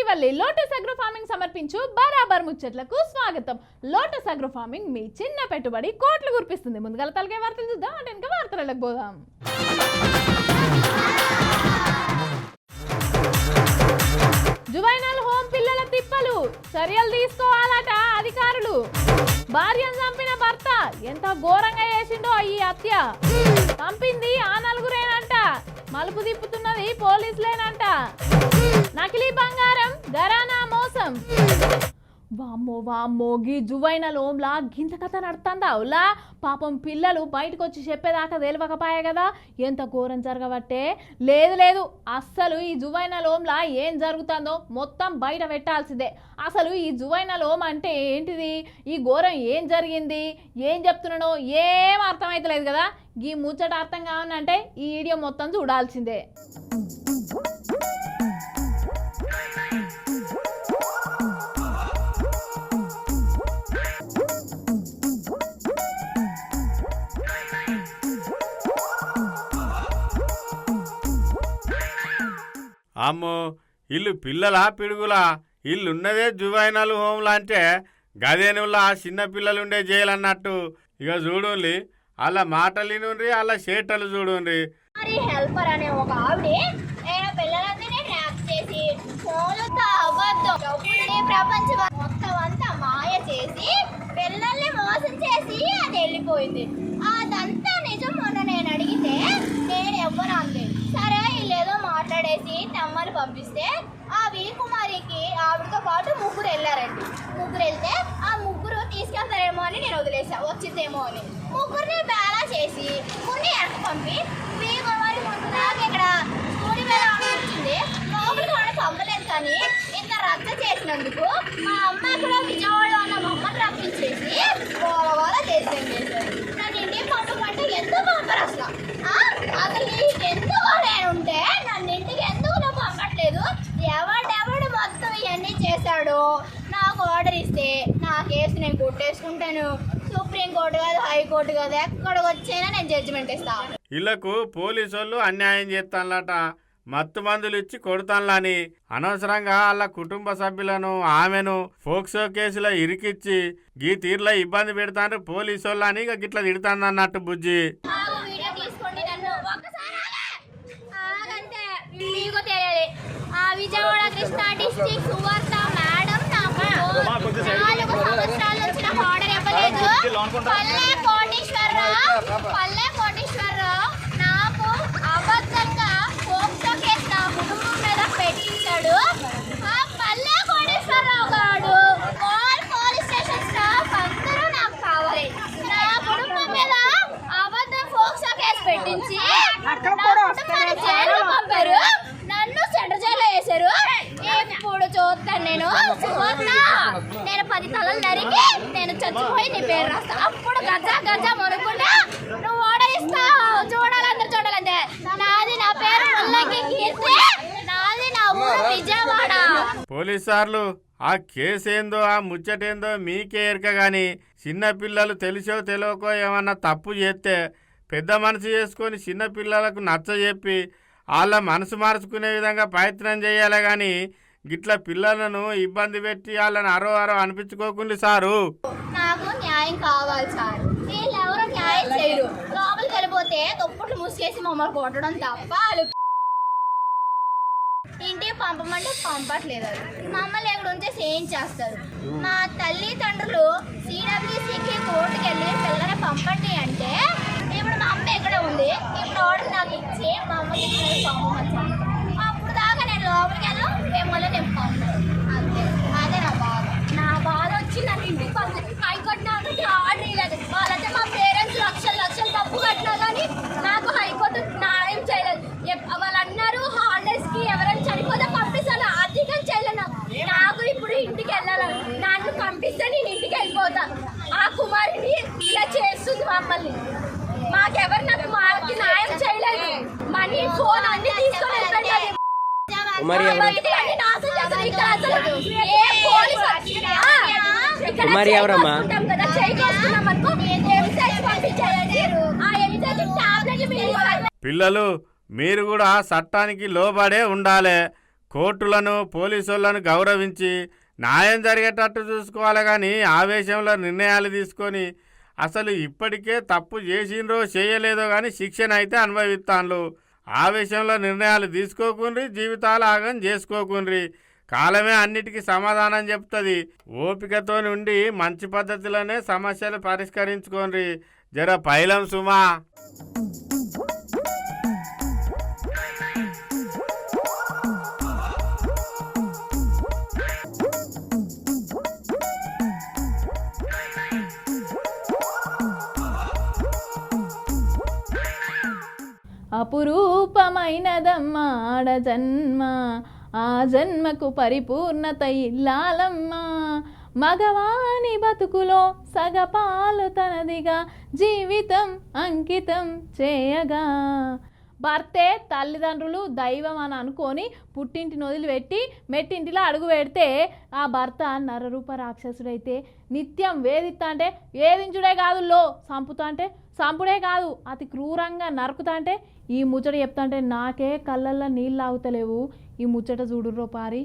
Srivalli lotus agro farming సమర్పించు బరాబర్ ముచ్చట్లకు స్వాగతం. లోటస్ అగ్రో ఫార్మింగ్ మీ చిన్న పెట్టుబడి కోట్లు గుర్పిస్తుంది. ముందుగా తలకే వార్తలు చూద్దాం, అంటే ఇంకా వార్తలకు పోదాం. జువైనల్ హోమ్ పిల్లల తిప్పలు చర్యలు తీసుకోవాలట అధికారులు. భార్యను చంపిన భర్త ఎంత ఘోరంగా చేసిండో ఈ హత్య. చంపింది ఆ నలుగురేనంట, మలుపు తిప్పుతున్నది పోలీసులేనంట. నకిలీ బంగారం గరానా మోసం. వామ్మో వామ్మో, గీ జువైనల్ హోమ్లా గింత కథ నడుతుందా? అవులా పాపం పిల్లలు బయటకు వచ్చి చెప్పేదాకా తెలియకపోయా కదా, ఎంత ఘోరం జరగబట్టే. లేదు అస్సలు ఈ జువైనల్ హోమ్లా ఏం జరుగుతుందో మొత్తం బయట పెట్టాల్సిందే. అసలు ఈ జువైనల్ హోమ్ అంటే ఏంటిది, ఈ ఘోరం ఏం జరిగింది, ఏం చెప్తున్నానో ఏం అర్థమైతలేదు కదా. ఈ ముచ్చట అర్థం కావాలంటే ఈ వీడియో మొత్తం చూడాల్సిందే. అమ్మో, ఇల్లు పిల్లలా పిడుగులా? ఇల్లున్నదే జువైనల్ హోమ్లా అంటే గదేనుల్లా చిన్న పిల్లలుండే జైలన్నట్టు. ఇక చూడుండి, అలా మాటలు వినుండ్రి, అలా చేటలు చూడుండ్రి. హెల్పర్ అనే ఒక ఆవిడ పిల్లలందరినీ ట్రాప్ చేసి ఫోన్లతో అబద్ధం ప్రపంచం మొత్తం అంతా మాయ చేసి పిల్లల్ని మోసం చేసి అది వెళ్ళిపోయింది. అదంతా నిజం. మొన్న నేను అడిగితే నేను ఎవ్వరు అనలేదు. సరే వీళ్ళేదో మాట్లాడేసి తమ్మని పంపిస్తే ఆ వీకుమారికి ఆవిడతో పాటు ముగ్గురు వెళ్ళారండి. ముగ్గురు వెళ్తే ఆ ముగ్గురు తీసుకెళ్తారేమో అని నేను వదిలేసా, వచ్చిందేమో అని. ముగ్గురిని బేలా చేసి కొన్ని వెనక పంపి వీకుమారి ముందు దాకా ఇక్కడ స్కూల్ మీద వచ్చింది. లోపలికి వాడిని పంపలేదు, కానీ ఇంత రద్ద చేసినందుకు మా అమ్మ అక్కడ విజయవాడలో ఉన్న మా అమ్మని రప్పించేసి గోల చేసేది. నన్ను ఇంటికి పంపమంటే ఎందుకు పంపరు అసలు? అసలు ఎందుకు నేను ఉంటే నన్ను ఇంటికి ఎందుకు నువ్వు పంపట్లేదు? ఎవడెవడు మొత్తం ఇవన్నీ చేశాడు. నాకు ఆర్డర్ ఇస్తే నా కేసు నేను కొట్టేసుకుంటాను. సుప్రీంకోర్టు కాదు, హైకోర్టు కాదు, ఎక్కడికి వచ్చైనా నేను జడ్జిమెంట్ ఇస్తాను. వీళ్ళకు పోలీసు వాళ్ళు అన్యాయం చేస్తానులట, మత్తు మందులు ఇచ్చి కొడుతానులని అనవసరంగా వాళ్ళ కుటుంబ సభ్యులను ఆమెను ఫోక్సో కేసులో ఇరికిచ్చి గీ తీర్లో ఇబ్బంది పెడతాను పోలీసు వాళ్ళు అని ఇక గిట్లా తిడతాను అన్నట్టు బుజ్జి. మీకు తెలియాలి, ఆ విజయవాడ కృష్ణా డిస్ట్రిక్ట్ సువార్త మేడం నాకు 4 సంవత్సరాలు వచ్చిన ఆర్డర్ ఇవ్వలేదు. పల్లె కోటేశ్వరరావు నాకు అబద్ధంగా పోక్సో కేసు నా కుటుంబం మీద పెట్టించాడు. ఆ పల్లె కోటేశ్వరరావు గారు పోలీస్ స్టేషన్ స్టాఫ్ అందరూ నాకు కావాలి. నా కుటుంబం మీద అబద్ధం పోక్సో కేసు పెట్టించి జైలు పంపారు, నన్ను సెంటర్ జైల్లో వేశారు. ఇప్పుడు చూస్తాను నేను నేను 10 తలలు నరికి నేను చచ్చిపోయి నీ పేరు రాస్తా. అప్పుడు గజా మొనుకుంటా నువ్వు ఆర్డర్ ఇస్తావు. చూడాలందరూ చూడాలంటే నాది నా పేరు ముల్లకి కీర్తి, నాది నా ఊరు విజయవాడ. పోలీసార్లు ఆ కేసు ఏందో ఆ ముచ్చటేందో మీకే ఎరక గాని చిన్నపిల్లలు తెలిసో తెలియకో ఏమన్నా తప్పు చేస్తే పెద్ద మనసు చేసుకొని చిన్నపిల్లలకు నచ్చ చెప్పి వాళ్ళ మనసు మార్చుకునే విధంగా ప్రయత్నం చేయాలి కానీ గిట్ల పిల్లలను ఇబ్బంది పెట్టి వాళ్ళని అరో అనిపించుకోకుండా సారు. నాకు న్యాయం కావాలి సార్. వీళ్ళు ఎవరో న్యాయం చేయరు. లోపలికి వెళ్ళిపోతే దుప్పట్లు మూసేసి మమ్మల్ని కొట్టడం తప్ప ఇంటికి పంపమంటే పంపట్లేదు. మమ్మల్ని ఎక్కడ ఉంచేసి ఏం చేస్తారు? మా తల్లిదండ్రులు సిడబ్ల్యూసీకి కోర్టుకి వెళ్ళి పిల్లల్ని పంపండి అంటే ఇప్పుడు మా అమ్మ ఎక్కడ ఉంది? ఇప్పుడు ఆర్డర్ నాకు ఇచ్చి మా అమ్మకి పంపమని. అప్పుడు దాకా నేను లోపలికి వెళ్ళాం, మిమ్మల్ని నేను పంపాను. అంతే, అదే నా బాధ వచ్చి నన్ను ఇంటికి పంపి హైకోర్టు నాకు ఆర్డర్ ఇవ్వలేదు. వాళ్ళంటే మా పేరెంట్స్ లక్షలు తప్పు కట్టినా కానీ నాకు హైకోర్టు న్యాయం చేయలేదు. వాళ్ళు అన్నారు హాలిడేస్కి ఎవరైనా చనిపోతే పంపిస్తాను, అధికం చేయలేను. నాకు ఇప్పుడు ఇంటికి వెళ్ళాలని, నన్ను పంపిస్తే నేను ఇంటికి వెళ్ళిపోతా. ఆ కుమారుని ఇలా చేస్తుంది మమ్మల్ని. మాకెవరు మాకు న్యాయం చేయలేదు. మనీ ఫోన్ అన్ని తీసుకొని వెళ్ళండి. పిల్లలు మీరు కూడా చట్టానికి లోబడే ఉండాలి. కోర్టులను పోలీసులను గౌరవించి న్యాయం జరిగేటట్టు చూసుకోవాలి కానీ ఆవేశంలో నిర్ణయాలు తీసుకొని అసలు ఇప్పటికే తప్పు చేసిండ్రో చేయలేదో కానీ శిక్షణ అయితే అనుభవిస్తాను. ఆవేశంలో నిర్ణయాలు తీసుకోకుండ్రి, జీవితాలు ఆగం చేసుకోకుండ్రి. కాలమే అన్నిటికీ సమాధానం చెప్తుంది. ఓపికతో నుండి మంచి పద్ధతిలోనే సమస్యలు పరిష్కరించుకోండి. జర పైలం సుమా. అపురూపమైనదమ్మా ఆడ జన్మ, ఆ జన్మకు పరిపూర్ణత ఇల్లాలమ్మా. మగవాని బతుకులో సగపాలు తనదిగా జీవితం అంకితం చేయగా. భర్తే తల్లిదండ్రులు దైవం అని అనుకొని పుట్టింటిని వదిలిపెట్టి మెట్టింటిలో అడుగు పెడితే ఆ భర్త నరరూప రాక్షసుడైతే నిత్యం వేధిస్తా అంటే వేధించుడే కాదు, సంపుతా అంటే సంపుడే కాదు, అతి క్రూరంగా నరుకుతా అంటే ఈ ముచ్చట చెప్తా అంటే నాకే కళ్ళల్లో నీళ్ళు ఆగుతలేవు. ఈ ముచ్చట చూడుర్రో పారి.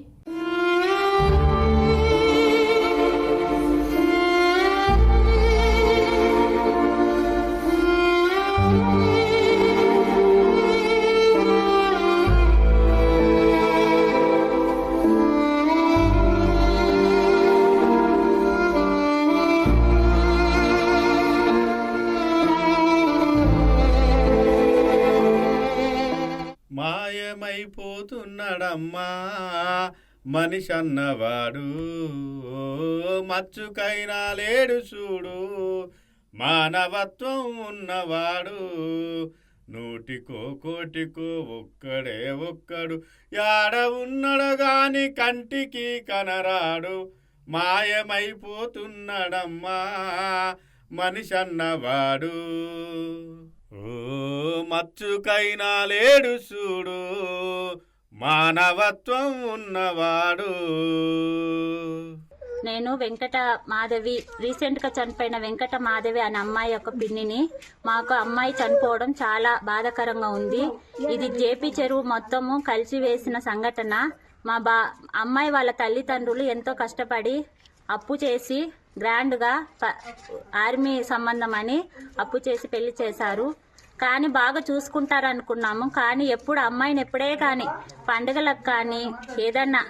మాయమైపోతున్నాడమ్మా మనిషి అన్నవాడు, మచ్చుకైనా లేడు చూడు మానవత్వం ఉన్నవాడు. నూటికో కోటికో ఒక్కడే ఒక్కడు, యాడ ఉన్నడు గాని కంటికి కనరాడు. మాయమైపోతున్నాడమ్మా మనిషి అన్నవాడు, మచ్చుకైనా లేడు చూడు మానవత్వం ఉన్నవాడు. నేను వెంకట మాధవి, రీసెంట్గా చనిపోయిన వెంకట మాధవి అనే అమ్మాయి యొక్క పిన్నిని. మాకు అమ్మాయి చనిపోవడం చాలా బాధాకరంగా ఉంది. ఇది జేపీ చెరువు మొత్తము కలిసి వేసిన సంఘటన. మా అమ్మాయి వాళ్ళ తల్లిదండ్రులు ఎంతో కష్టపడి అప్పు చేసి గ్రాండ్గా ఆర్మీ సంబంధం అని అప్పు చేసి పెళ్లి చేశారు. కానీ బాగా చూసుకుంటారు అనుకున్నాము. కానీ ఎప్పుడు అమ్మాయిని ఎప్పుడే కానీ పండుగలకు కానీ ఏదన్నా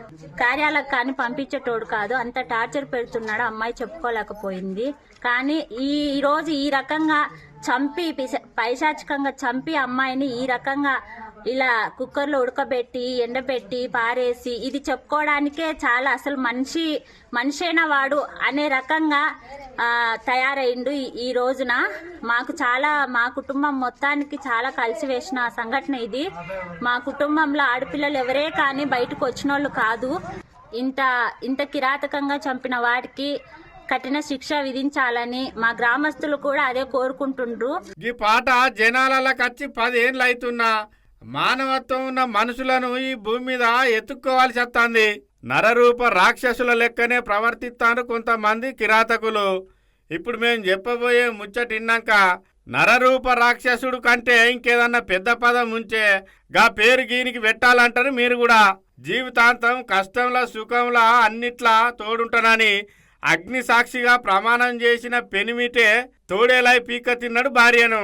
కార్యాలకు కానీ పంపించేటోడు కాదు. అంత టార్చర్ పెడుతున్నాడు. అమ్మాయి చెప్పుకోలేకపోయింది. కానీ ఈ రోజు ఈ రకంగా చంపి పైశాచికంగా చంపి అమ్మాయిని ఈ రకంగా ఇలా కుక్కర్లో ఉడకబెట్టి ఎండబెట్టి పారేసి ఇది చెప్పుకోవడానికే చాలా అసలు మనిషైన వాడు అనే రకంగా తయారైండు. ఈ రోజున మా కుటుంబం మొత్తానికి చాలా కలిసి వేసిన సంఘటన ఇది. మా కుటుంబంలో ఆడపిల్లలు ఎవరే కానీ బయటకు వచ్చిన వాళ్ళు కాదు. ఇంత కిరాతకంగా చంపిన వాడికి కఠిన శిక్ష విధించాలని మా గ్రామస్తులు కూడా అదే కోరుకుంటుండ్రు. ఈ పాట జనాలకు వచ్చి 10 ఏళ్ళు అవుతున్నా మానవత్వం ఉన్న మనుషులను ఈ భూమి మీద ఎత్తుక్కోవాల్సి వస్తుంది. నరరూప రాక్షసుల లెక్కనే ప్రవర్తిస్తాను కొంతమంది కిరాతకులు. ఇప్పుడు మేము చెప్పబోయే ముచ్చటిన్నాక నరరూప రాక్షసుడు కంటే ఇంకేదన్నా పెద్ద పదం ఉంచే గా పేరు గీనికి పెట్టాలంటారు మీరు కూడా. జీవితాంతం కష్టంలో సుఖంలో అన్నిట్లా తోడుంటానని అగ్ని సాక్షిగా ప్రమాణం చేసిన పెనిమిటే తోడేలై పీక తిన్నాడు భార్యను.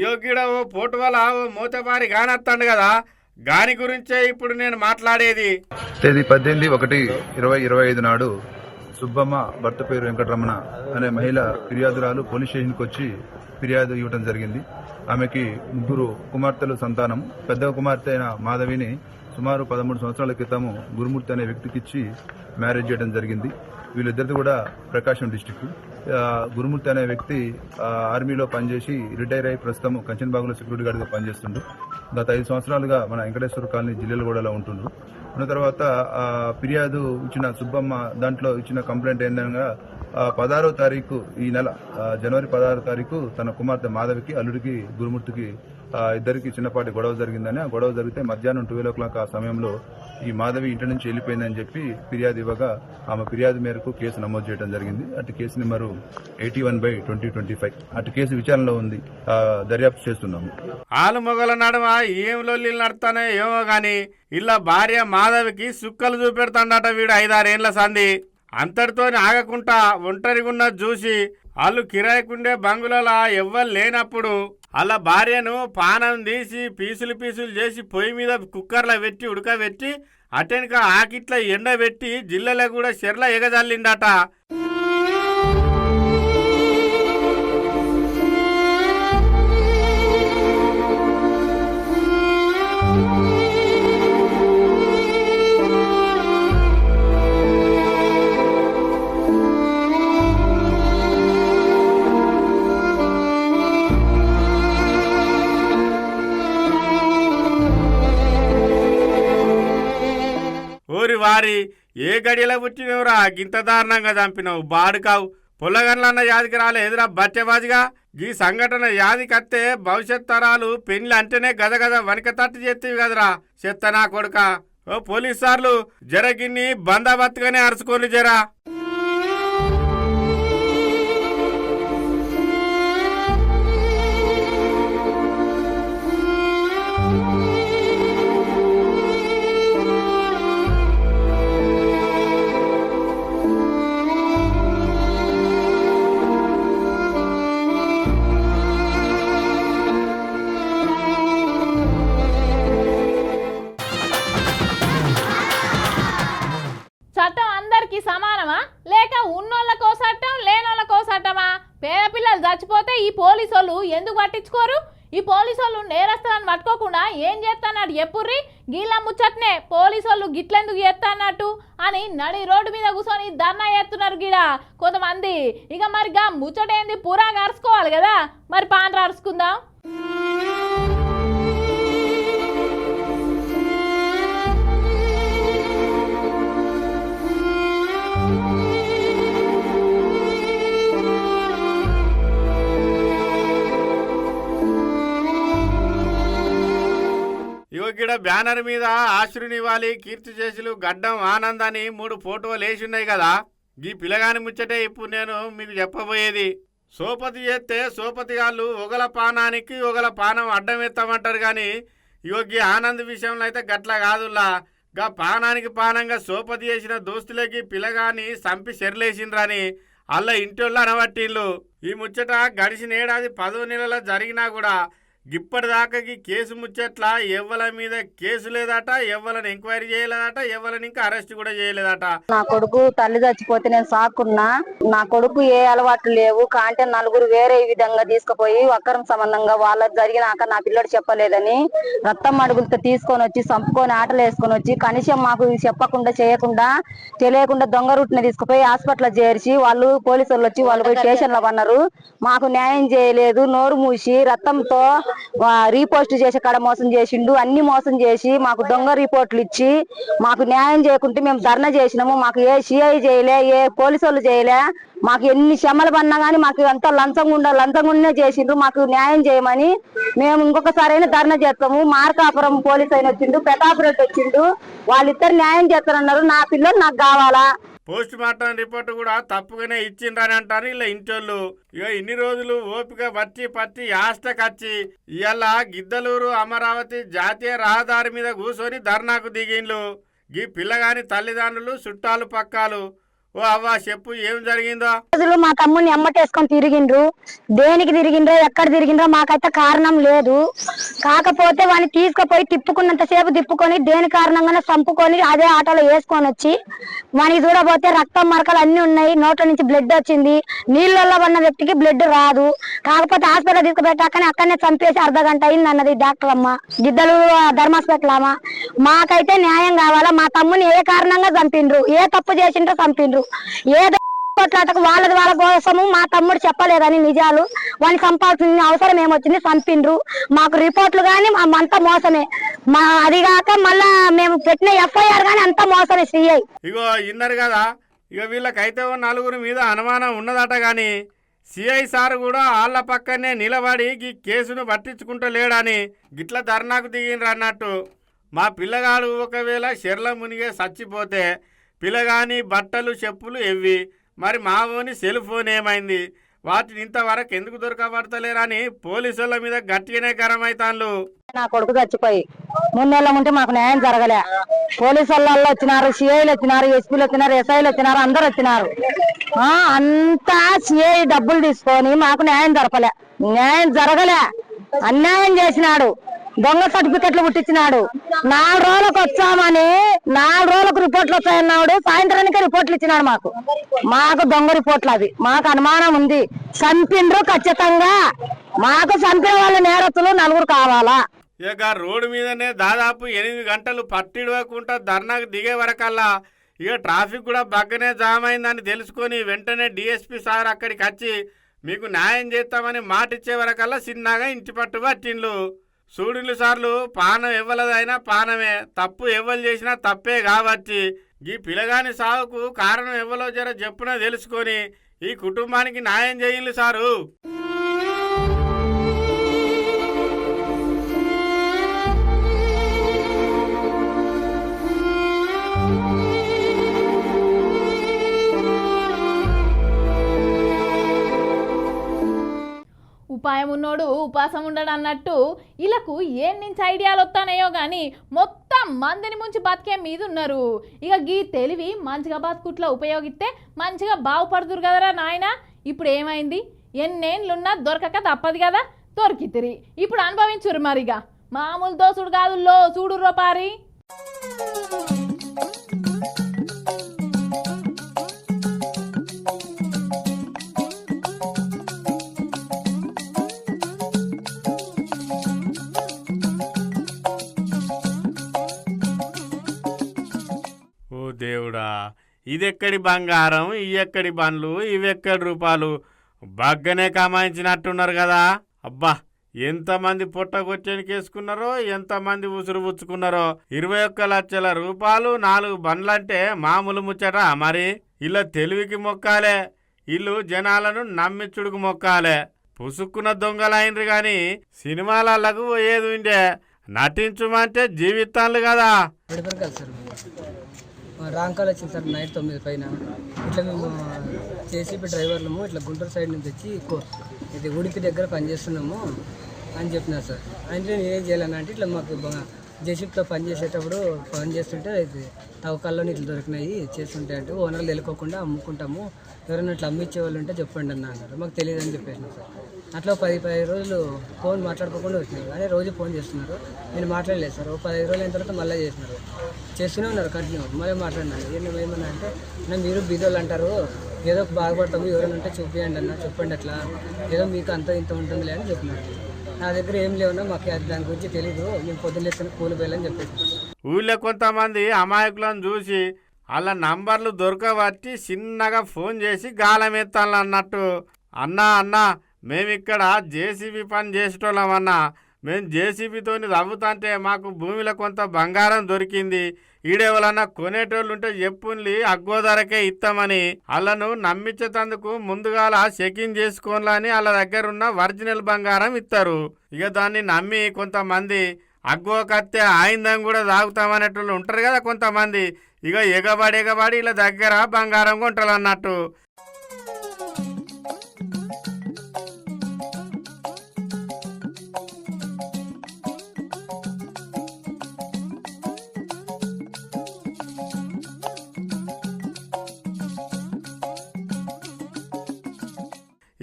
యోగిడ ఓ పోటు వల్ల ఓ మూతపారి గానొస్తాడు కదా, గాని గురించే ఇప్పుడు నేను మాట్లాడేది. తేదీ 18/1/2025 నాడు సుబ్బమ్మ భర్త పేరు వెంకటరమణ అనే మహిళ ఫిర్యాదురాలు పోలీస్ స్టేషన్కి వచ్చి ఫిర్యాదు ఇవ్వడం జరిగింది. ఆమెకి 3 కుమార్తెలు సంతానం. పెద్ద కుమార్తె అయిన మాధవిని సుమారు 13 సంవత్సరాల క్రితము గురుమూర్తి అనే వ్యక్తికిచ్చి మ్యారేజ్ చేయడం జరిగింది. వీళ్ళిద్దరిది కూడా ప్రకాశం డిస్టిక్. గురుమూర్తి అనే వ్యక్తి ఆర్మీలో పనిచేసి రిటైర్ అయి ప్రస్తుతం కంచన్బాగులో సెక్యూరిటీ గార్డ్గా పనిచేస్తుండ్రు. గత 5 సంవత్సరాలుగా మన వెంకటేశ్వర కాలనీ జిల్లాలగూడలో ఉంటుండ్రు. ఉన్న తర్వాత ఫిర్యాదు ఇచ్చిన సుబ్బమ్మ దాంట్లో ఇచ్చిన కంప్లైంట్ ఏంటనగా 16వ తారీఖు ఈ నెల జనవరి 16వ తారీఖు తన కుమార్తె మాధవికి అల్లుడికి గురుమూర్తికి ఇద్దరికి చిన్నపాటి గొడవ జరిగిందని, ఆ గొడవ జరిగితే మధ్యాహ్నం 12 o'clock ఆ సమయంలో ఈ మాధవి ఇంటి నుంచి వెళ్ళిపోయిందని చెప్పి ఫిర్యాదు ఇవ్వగా ఆమె ఫిర్యాదు మేరకు కేసు నమోదు చేయడం జరిగింది. అటు కేసు నెంబరు 81/2025. అటు కేసు విచారణలో ఉంది, దర్యాప్తు చేస్తున్నాము. ఆలు మొగల నడుమ ఏం లొల్లిలు నడతానో ఏమో గాని ఇలా భార్య మాధవికి సుక్కలు చూపెడతాడట వీడు 5-6 ఏండ్ల సంధి. అంతటితో ఆగకుండా ఒంటరిగున్న చూసి వాళ్ళు కిరాయికుండే బంగులలో ఎవ్వరు లేనప్పుడు అలా భార్యను పానం తీసి పీసులు చేసి పొయ్యి మీద కుక్కర్లో పెట్టి ఉడకబెట్టి అటెనక ఆకిట్ల ఎండబెట్టి జిల్లెలో కూడా చెర్ల ఎగజల్లిండట. ఊరి వారి ఏ గడియలో పుట్టినవురా గింత దారుణంగా చంపినవు బాడుకావు. పొల్లగన్లన్న యాదికి రాలే ఎదురా బట్టెబాజిగా. ఈ సంఘటన యాదికత్తే భవిష్యత్ తరాలు పెళ్లి అంటేనే గదగద వనిక తట్టు చేస్తేవి కదరా చెత్త నా కొడుక. ఓ పోలీసు సార్లు జరగిన్ని బందాబత్తుగానే అరుచుకోని జరా. చట్టం అందరికీ సమానమా లేక ఉన్నోళ్ళకో చట్టం లేనోళ్ళకో చట్టమా? పేద పిల్లలు చచ్చిపోతే ఈ పోలీసు వాళ్ళు ఎందుకు పట్టించుకోరు? ఈ పోలీసు వాళ్ళు నేరస్తులను పట్టుకోకుండా ఏం చేస్తానట్టు ఎప్పుర్రి? గీళ్ళ ముచ్చట్నే పోలీసు వాళ్ళు గిట్లెందుకు చేస్తానట్టు అని నడి రోడ్డు మీద కూర్చొని ధర్నా చేస్తున్నారు గిడ కొంతమంది. ఇక మరిగా ముచ్చటేంది పూరాగా అరుచుకోవాలి కదా, మరి పాండ్ర అరుచుకుందాం. గిడ బ్యానర్ మీద ఆశ్రునివాలి కీర్తి చేసులు గడ్డం ఆనందాన్ని 3 ఫోటోలు వేసిన్నాయి కదా. ఈ పిల్లగాని ముచ్చటే ఇప్పుడు నేను మీకు చెప్పబోయేది. సోపతి చేస్తే సోపతి గాళ్ళు ఒకల పానానికి ఒకల పానం అడ్డం ఎత్తామంటారు కానీ యోగి ఆనంద్ విషయంలో అయితే గట్ల కాదుల్లా. గా పానానికి పానంగా సోపతి చేసిన దోస్తులకి పిల్లగాని సంపి సెర్లేసిండ్రని అల్ల ఇంటోళ్ళు అనబట్టిళ్ళు. ఈ ముచ్చట గడిచిన ఏడాది 10వ నెలలో జరిగినా కూడా ఇప్పటిదాకా కేసు ముచ్చట్ల ఎవ్వల మీద కేసు లేదట, ఎవ్వలని ఎంక్వైరీ చేయలేదట, ఎవ్వలని ఇంకా అరెస్ట్ కూడా చేయలేదట. నా కొడుకు తల్లి చచ్చిపోతే నేను సాకున్నా. నా కొడుకు ఏ అలవాట్లు లేవు కాంటే నలుగురు వేరే విధంగా తీసుకుపోయి అక్రమ సంబంధంగా వాళ్ళకి జరిగినాక నా పిల్లడు చెప్పలేదని రక్తం అడుగులతో తీసుకొని వచ్చి చంపుకొని ఆటలు వేసుకొని వచ్చి కనీసం మాకు చెప్పకుండా చేయకుండా తెలియకుండా దొంగ రూట్ని తీసుకుపోయి హాస్పిటల్ చేర్చి వాళ్ళు పోలీసు వాళ్ళు వచ్చి వాళ్ళు పోయి స్టేషన్ లో పన్నారు. మాకు న్యాయం చేయలేదు. నోరు మూసి రక్తంతో రీపోస్ట్ చేసే కాడ మోసం చేసిండు. అన్ని మోసం చేసి మాకు దొంగ రిపోర్ట్లు ఇచ్చి మాకు న్యాయం చేయకుంటే మేము ధర్నా చేసినాము. మాకు ఏ సిఐ చేయలే, ఏ పోలీసు వాళ్ళు చేయలే. మాకు ఎన్ని శ్రమలు పన్నా కానీ మాకు అంతా లంచంగుండే చేసిండ్రు. మాకు న్యాయం చేయమని మేము ఇంకొకసారి అయినా ధర్నా చేస్తాము. మార్కాపురం పోలీసు అయిన వచ్చిండు, ప్రతాప్ రెడ్డి వచ్చిండు, వాళ్ళిద్దరు న్యాయం చేస్తారన్నారు. నా పిల్లలు నాకు కావాలా. పోస్ట్ మార్టం రిపోర్ట్ కూడా తప్పుగానే ఇచ్చిండ్రని అంటారు ఇలా ఇంటోళ్ళు. ఇక ఇన్ని రోజులు ఓపిక పట్టి యాస్టకచ్చి ఇవాళ గిద్దలూరు అమరావతి జాతీయ రహదారి మీద కూర్చొని ధర్నాకు దిగిండ్లు. ఈ పిల్లగాని తల్లిదండ్రులు చుట్టాలు పక్కాలు. ఓ అవ్వ చెప్పు ఏం జరిగిందో. రోజులు మా తమ్ముడిని ఎమ్మటేసుకొని తిరిగిండ్రు. దేనికి తిరిగిండ్రో ఎక్కడ తిరిగిండ్రో మాకైతే కారణం లేదు. కాకపోతే వాడిని తీసుకుపోయి తిప్పుకున్నంతసేపు తిప్పుకొని దేని కారణంగానే చంపుకొని అదే ఆటోలో వేసుకొని వచ్చి వానికి చూడబోతే రక్తం మరకలు అన్ని ఉన్నాయి. నోట్ల నుంచి బ్లడ్ వచ్చింది. నీళ్ళల్లో ఉన్న వ్యక్తికి బ్లడ్ రాదు. కాకపోతే హాస్పిటల్ తీసుకుపెట్టాకనే అక్కడనే చంపేసి అర్ధగంట అయింది అన్నది డాక్టర్ అమ్మ, గిద్దలు ధర్మాస్పిటల్ అమ్మ. మాకైతే న్యాయం కావాలా. మా తమ్ముని ఏ కారణంగా చంపిండ్రు, ఏ తప్పు చేసిండ్రో చంపిండ్రు. ఏదో కొట్లాటకు వాళ్ళ కోసము మా తమ్ముడు చెప్పలేదని నిజాలు వాడిని చంపాల్సిన అవసరం ఏమొచ్చింది, చంపిండ్రు. మాకు రిపోర్ట్లు గానీ అంతా మోసమే. అది కాక మళ్ళా మేము పెట్టిన ఎఫ్ఐఆర్ గానీ అంతా మోసమే. సిఐ ఇగో ఇన్నారు కదా ఇక వీళ్ళకైతే ఓ నలుగురి మీద అనుమానం ఉన్నదట కానీ సిఐ సార్ కూడా వాళ్ళ పక్కనే నిలబడి ఈ కేసును పట్టించుకుంటలేడని గిట్ల ధర్నాకు దిగినరు అన్నట్టు. మా పిల్లగాడు ఒకవేళ చెర్ల మునిగే చచ్చిపోతే పిల్లగాని బట్టలు చెప్పులు ఎవ్వి, మరి మావోని సెల్ ఫోన్ ఏమైంది, వాటిని ఇంతవరకు ఎందుకు దొరకబడతలేరని పోలీసుల మీద గట్టిగానే గరమైతాన్లు. నా కొడుకు చచ్చిపోయి 3 నెలల ముంటే మాకు న్యాయం జరగలే. పోలీసు వాళ్ళు వచ్చినారు, సిఐలు వచ్చినారు, ఎస్పీలు వచ్చినారు, ఎస్ఐలు వచ్చినారు, అందరు వచ్చినారు. అంతా సిఐ డబ్బులు తీసుకొని మాకు న్యాయం జరపలే. న్యాయం జరగలే, అన్యాయం చేసినాడు. దొంగ సర్టిఫికెట్లు పుట్టించినాడు. 4 రోజులకు వచ్చామని 4 రోజులకు రిపోర్ట్లు వచ్చాయన్నాడు. సాయంత్రానికి రిపోర్ట్లు ఇచ్చినాడు. మాకు దొంగ రిపోర్ట్లు అవి. మాకు అనుమానం ఉంది. చంపిండ్రు ఖచ్చితంగా. మాకు చంపిన వాళ్ళ నేరస్తులు 4 కావాలా. ఇక రోడ్డు మీదనే దాదాపు 8 గంటలు పట్టిడవకుండా ధర్నాకు దిగే వరకల్లా ఇక ట్రాఫిక్ కూడా బగ్గనే జామ్ అయిందని తెలుసుకొని వెంటనే డిఎస్పీ సార్ అక్కడికి వచ్చి మీకు న్యాయం చేస్తామని మాట ఇచ్చే వరకల్లా చిన్నగా ఇంటి పట్టు పట్టిండ్లు. సూడిలు సార్లు పానం ఎవ్వలదైనా పానమే, తప్పు ఎవ్వరు చేసినా తప్పే కాబట్టి ఈ పిల్లగాని సాగుకు కారణం ఎవ్వలో జర చెప్పున తెలుసుకొని ఈ కుటుంబానికి న్యాయం చేయండి సారు. ఉపాయం ఉన్నోడు ఉపాసం ఉండడు అన్నట్టు వీళ్ళకు ఏం నుంచి ఐడియాలు వస్తానయో కానీ మొత్తం మందిని ముంచి బతికే మీద ఉన్నారు. ఇక గీ తెలివి మంచిగా బతుకుట్లో ఉపయోగిస్తే మంచిగా బాగుపడుతురు కదరా నాయన. ఇప్పుడు ఏమైంది, ఎన్నేళ్ళున్నా దొరకక తప్పదు కదా, దొరికితిరి. ఇప్పుడు అనుభవించురు మరిగా. మామూలు దోసుడు కాదు, లో చూడుర్రో పారి. దేవుడా, ఇదెక్కడి బంగారం, ఇవెక్కడి బండ్లు, ఇవెక్కడి రూపాయలు, బగ్గనే కమాయించినట్టున్నారు కదా. అబ్బా, ఎంతమంది పొట్టగొచ్చేనికి వేసుకున్నారో, ఎంతమంది ఉసురు పుచ్చుకున్నారో. 21 లక్షల రూపాయలు 4 బండ్లంటే మామూలు ముచ్చట. మరి ఇలా తెలివికి మొక్కాలే, ఇల్లు జనాలను నమ్మిచ్చుడుకు మొక్కాలే. పుసుక్కున్న దొంగలైనరు గాని సినిమాలకు పోయేది ఉండే, నటించమంటే జీవితాలు కదా. రాంకాలు వచ్చింది సార్ నైట్ 9 పైన. ఇట్లా మేము జేసీబీ డ్రైవర్లము ఇట్లా గుంటూరు సైడ్ నుంచి వచ్చి ఇది ఉడిపి దగ్గర పనిచేస్తున్నాము అని చెప్పినారు సార్. అంటే నేను ఏం చేయాలనంటే ఇట్లా మాకు జేసీబీతో పనిచేసేటప్పుడు పనిచేస్తుంటే ఇది తవ్వకాల్లో ఇట్లా దొరికినాయి చేస్తుంటే అంటే ఓనర్లు వెళ్ళుకోకుండా అమ్ముకుంటాము, ఎవరైనా ఇట్లా అమ్మిచ్చే వాళ్ళు ఉంటే చెప్పండి అన్న అన్నారు. మాకు తెలియదు అని చెప్పేసిన సార్. అట్లా 10 రోజులు ఫోన్ మాట్లాడుకోకుండా వచ్చినారు. అదే రోజు ఫోన్ చేస్తున్నారు, నేను మాట్లాడలేదు సార్. 15 రోజులు అయిన తర్వాత మళ్ళీ చేస్తూనే ఉన్నారు కంటిన్యూ. మళ్ళీ మాట్లాడినాను. ఏమన్నా అంటే మీరు బీదోళ్ళు అంటారు, ఏదో బాగుపడతాము, ఎవరైనా ఉంటే చూపించండి అన్న, చెప్పండి అట్లా, ఏదో మీకు అంత ఇంత ఉంటుందిలే అని చెప్పినారు. నా దగ్గర ఏం లేవున్నా మాకు దాని గురించి తెలీదు, మేము పొద్దున్న లేచిన కూలి పోయాలని చెప్పేసి. ఊళ్ళో కొంతమంది అమాయకులను చూసి వాళ్ళ నంబర్లు దొరకబట్టి చిన్నగా ఫోన్ చేసి గాలం ఎత్తాలి అన్నట్టు. అన్నా మేమిక్కడ జేసీబీ పని చేసేటోళ్ళమన్నా, మేము జేసీబీతోని తవ్వుతుంటే మాకు భూమిలో కొంత బంగారం దొరికింది, ఈడేవలన్నా కొనేటోళ్ళు ఉంటే చెప్పుండి అగ్గో ధరకే ఇస్తామని వాళ్ళను నమ్మించేందుకు ముందుగాల చెకింగ్ చేసుకోవాలని వాళ్ళ దగ్గర ఉన్న ఒరిజినల్ బంగారం ఇస్తారు. ఇక దాన్ని నమ్మి కొంతమంది అగ్గో కత్తే ఆయిందం కూడా తాగుతామనేటోళ్ళు ఉంటారు కదా కొంతమంది. ఇక ఎగబడి వీళ్ళ దగ్గర బంగారం కొంటారు అన్నట్టు.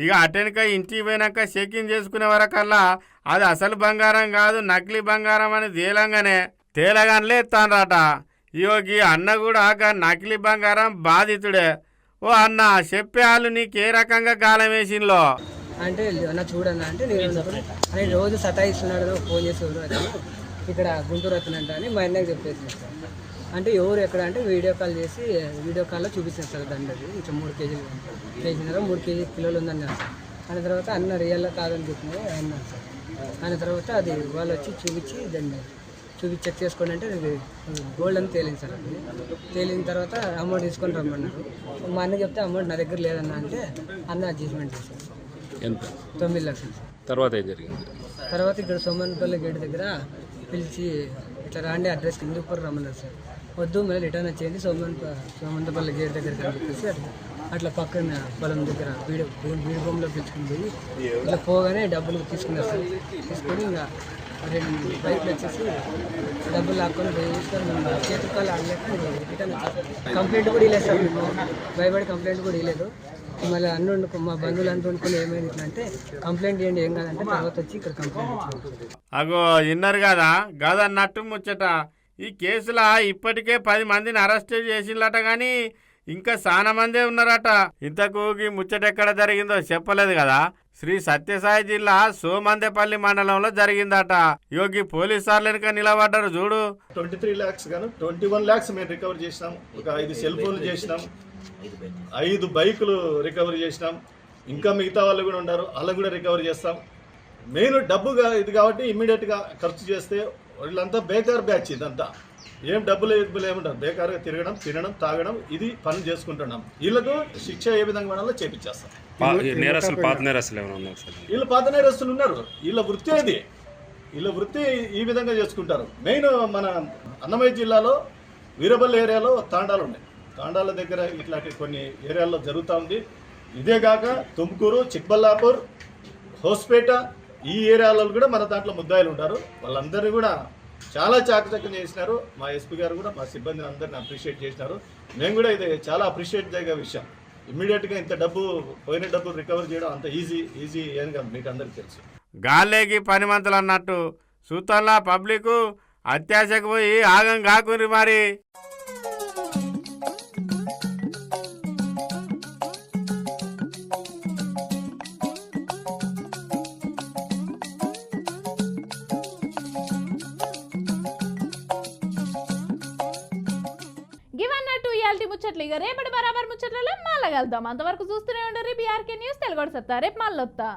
ఇక అటెనక ఇంటికి పోయినాక చెకింగ్ చేసుకునే వరకల్లా అది అసలు బంగారం కాదు, నకిలీ బంగారం అని తేలగానే ఎత్తానరాట. యోగి అన్న కూడా నకిలీ బంగారం బాధితుడే. ఓ అన్న చెప్పే వాళ్ళు నీకే రకంగా గాలం వేసింలో అంటే అన్న చూడన్నా అంటే నేను రోజు సతాయిస్తున్నాడు, ఫోన్ చేసేవారు అతను ఇక్కడ గుంటూరు అతనంట అని మా అన్నకి చెప్పేసి. అంటే ఎవరు ఎక్కడ అంటే వీడియో కాల్ చేసి వీడియో కాల్లో చూపిస్తారు సార్. దండది ఇట్లా 3 కేజీన్నర 3 కిలోలు ఉందన్నారు సార్. అన్న తర్వాత అన్న రియల్గా కాదని చెప్పినది అన్నారు సార్. అన్న తర్వాత అది వాళ్ళు వచ్చి చూపించి దాన్ని చెక్ చేసుకోండి అంటే ఇది గోల్డ్ అని తేలింది సార్. అది తేలిన తర్వాత అమౌంట్ తీసుకొని రమ్మన్నారు. మా అన్న చెప్తే అమౌంట్ నా దగ్గర లేదన్న అంటే అన్న అడ్జస్ట్మెంట్ చేశారు. ఎంత 9 లక్షలు సార్. తర్వాత ఏం జరిగింది? తర్వాత ఇక్కడ సోమన్పల్లి గేట్ దగ్గర పిలిచి ఇట్లా రాండి అడ్రస్ హిందూపూర్ రమ్మన్నారు సార్. వద్దు మళ్ళీ రిటర్న్ వచ్చేది సోమంతపల్లి గేట్ దగ్గరికి అని చెప్పేసి అట్లా పక్కన పొలం దగ్గర బీడు బొమ్మలో పిలుచుకుని పోయి ఇట్లా పోగానే డబ్బులు తీసుకున్నారు సార్. తీసుకొని ఇంకా 2 బైక్లు వచ్చేసి డబ్బులు లాక్కొని పోయి చేతుకాలు ఆడలేక రిటర్న్ వచ్చేసారు. కంప్లైంట్ కూడా ఇవ్వలేదు సార్. మేము భయపడి కంప్లైంట్ కూడా ఇవ్వలేదు. మళ్ళీ అన్ను మా బంధువులు అనుకుని ఏమైంది ఇట్లా అంటే కంప్లైంట్ చేయండి ఏం కాదంటే తర్వాత వచ్చి ఇక్కడ కంప్లైంట్. అగో విన్నారు కదా గదన్నట్టు ముచ్చట. ఈ కేసులో ఇప్పటికే 10 మందిని అరెస్ట్ చేసిందట కానీ ఇంకా చాలా మందే ఉన్నారట. ఇంతకు ఈ ముచ్చట ఎక్కడ జరిగిందో చెప్పలేదు కదా. శ్రీ సత్యసాయి జిల్లా సోమందేపల్లి మండలంలో జరిగిందట. యోగి పోలీసు సార్లు వెనుక నిలబడ్డారు చూడు. 23 lakhs గాను 21 lakhs మేము రికవర్ చేసినాం. ఒక 5 సెల్ ఫోన్లు చేసినాం, 5 బైకులు రికవర్ చేసినాం. ఇంకా మిగతా వాళ్ళు కూడా ఉన్నారు, వాళ్ళకు కూడా రికవర్ చేస్తాం. మెయిన్ డబ్బుగా ఇది కాబట్టి ఇమ్మీడియట్గా ఖర్చు చేస్తే వీళ్ళంతా బేకార్ బ్యాచ్. ఇదంతా ఏం డబ్బులు ఏముంటారు, బేకారుగా తిరగడం, తినడం, తాగడం, ఇది పనులు చేసుకుంటున్నాం. వీళ్ళకు శిక్ష ఏ విధంగా ఉండాలో చేపించేస్తాం. పాత నేరస్తులు ఏమైనా ఉన్నారు సార్? వీళ్ళు పాత నేరస్తులు ఉన్నారు. వీళ్ళ వృత్తి అది, వీళ్ళ వృత్తి ఈ విధంగా చేసుకుంటారు. మెయిన్ మన అన్నమయ్య జిల్లాలో వీరబల్లి ఏరియాలో తాండాలు ఉన్నాయి. తాండాల దగ్గర ఇట్లాంటి కొన్ని ఏరియాల్లో జరుగుతూ ఉంది. ఇదే కాక తుమ్కూరు, చిక్బల్లాపూర్, హోస్పేట ఈ ఏరియాలో కూడా మన దాంట్లో ముద్దాయిలు ఉంటారు. వాళ్ళందరినీ కూడా చాలా చాకచక్యం చేసినారు. మా ఎస్పీ గారు కూడా మా సిబ్బందిని అందరిని అప్రిషియేట్ చేసినారు. మేము కూడా ఇది చాలా అప్రిషియేట్ చేయగల విషయం. ఇమ్మీడియట్గా ఇంత పోయిన డబ్బు రికవర్ చేయడం అంత ఈజీ ఏం కాదు, మీకు అందరికీ తెలుసు. గాల్లేకి పని మంతులు అన్నట్టు సూతల్లా పబ్లిక్ అత్యాశకు పోయి ఆగం కాకుని మరి. ముచ్చట్లు ఇక రేపటి బరాబర్ ముచ్చట్లలో మళ్ళీ కలుద్దాం. అంతవరకు చూస్తూనే ఉండరు బీఆర్కే న్యూస్ తెలుగు. రేపు మళ్ళీ వస్తా.